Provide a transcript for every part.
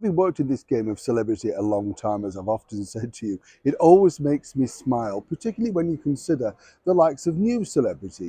Having worked in this game of celebrity a long time, as I've often said to you, it always makes me smile, particularly when you consider the likes of new celebrity,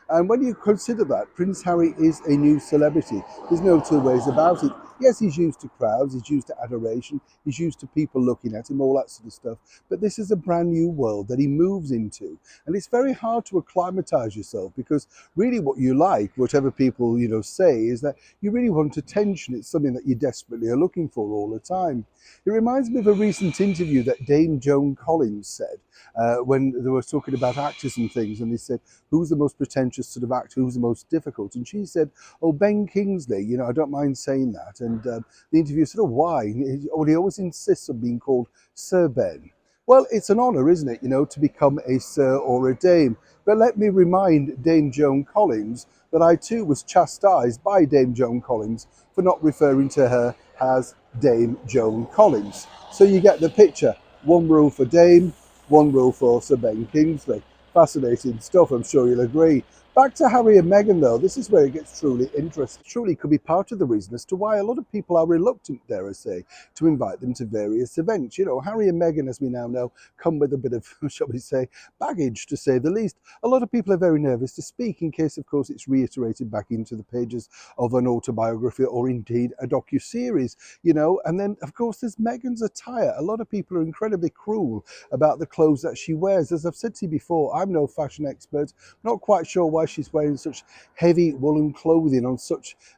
And when you consider that Prince Harry is a new celebrity, there's no two ways about it. Yes, he's used to crowds, he's used to adoration, he's used to people looking at him, all that sort of stuff. But this is a brand new world that he moves into. And it's very hard to acclimatize yourself because really what you like, whatever people, say, is that you really want attention. It's something that you desperately are looking for all the time. It reminds me of a recent interview that Dame Joan Collins said when they were talking about actors and things, and they said, who's the most pretentious sort of actor, who's the most difficult? And she said, oh, Ben Kingsley, I don't mind saying that. And the interviewer said, oh, why? He always insists on being called Sir Ben. Well, it's an honour, isn't it, to become a Sir or a Dame. But let me remind Dame Joan Collins that I too was chastised by Dame Joan Collins for not referring to her as Dame Joan Collins. So you get the picture. One rule for Dame, one rule for Sir Ben Kingsley. Fascinating stuff, I'm sure you'll agree. Back to Harry and Meghan, though, this is where it gets truly interesting. Truly could be part of the reason as to why a lot of people are reluctant, dare I say, to invite them to various events. Harry and Meghan, as we now know, come with a bit of, shall we say, baggage, to say the least. A lot of people are very nervous to speak in case, of course, it's reiterated back into the pages of an autobiography or indeed a docu-series, And then, of course, there's Meghan's attire. A lot of people are incredibly cruel about the clothes that she wears. As I've said to you before, I'm no fashion expert, not quite sure why she's wearing such heavy woolen clothing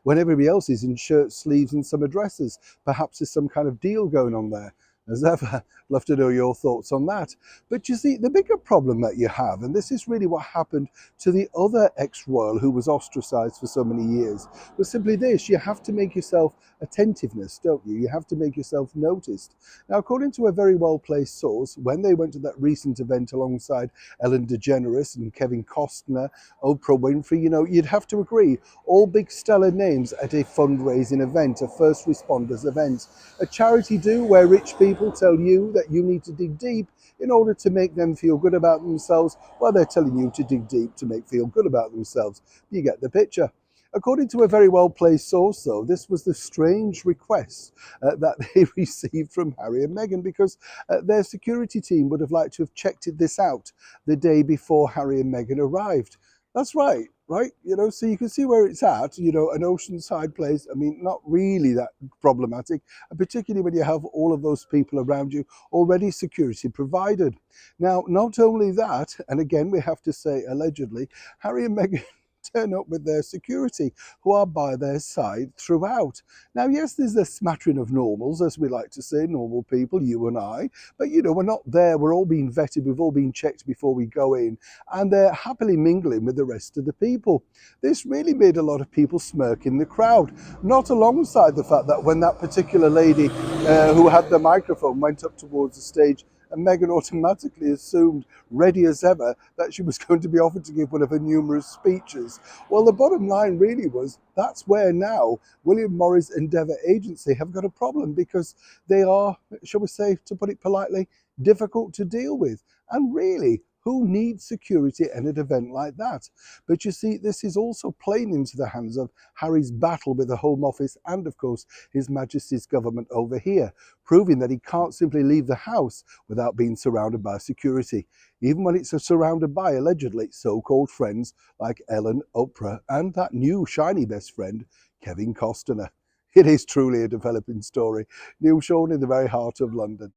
when everybody else is in shirt sleeves and summer dresses. Perhaps there's some kind of deal going on there. As ever, love to know your thoughts on that. But you see, the bigger problem that you have, and this is really what happened to the other ex-royal who was ostracized for so many years, was simply this: you have to make yourself attentiveness, don't you? You have to make yourself noticed. Now, according to a very well-placed source, when they went to that recent event alongside Ellen DeGeneres and Kevin Costner, Oprah Winfrey, you'd have to agree, all big stellar names at a fundraising event, a first responders event, a charity do where rich people tell you that you need to dig deep in order to make them feel good about themselves, while they're telling you to dig deep to make feel good about themselves. You get the picture. According to a very well-placed source, though, this was the strange request that they received from Harry and Meghan, because their security team would have liked to have checked this out the day before Harry and Meghan arrived. That's right, right? So you can see where it's at, an oceanside place. I mean, not really that problematic, and particularly when you have all of those people around you already security provided. Now, not only that, and again, we have to say allegedly, Harry and Meghan turn up with their security, who are by their side throughout. Now, yes, there's a smattering of normals, as we like to say, normal people, you and I, but we're not there. We're all being vetted, we've all been checked before we go in, and they're happily mingling with the rest of the people. This really made a lot of people smirk in the crowd, not alongside the fact that when that particular lady who had the microphone went up towards the stage, and Meghan automatically assumed, ready as ever, that she was going to be offered to give one of her numerous speeches. Well, the bottom line really was that's where now William Morris Endeavour Agency have got a problem, because they are, shall we say, to put it politely, difficult to deal with. And really, who needs security at an event like that? But you see, this is also playing into the hands of Harry's battle with the Home Office and, of course, His Majesty's government over here, proving that he can't simply leave the house without being surrounded by security, even when it's surrounded by, allegedly, so-called friends like Ellen, Oprah, and that new shiny best friend, Kevin Costner. It is truly a developing story. Neil Sean in the very heart of London.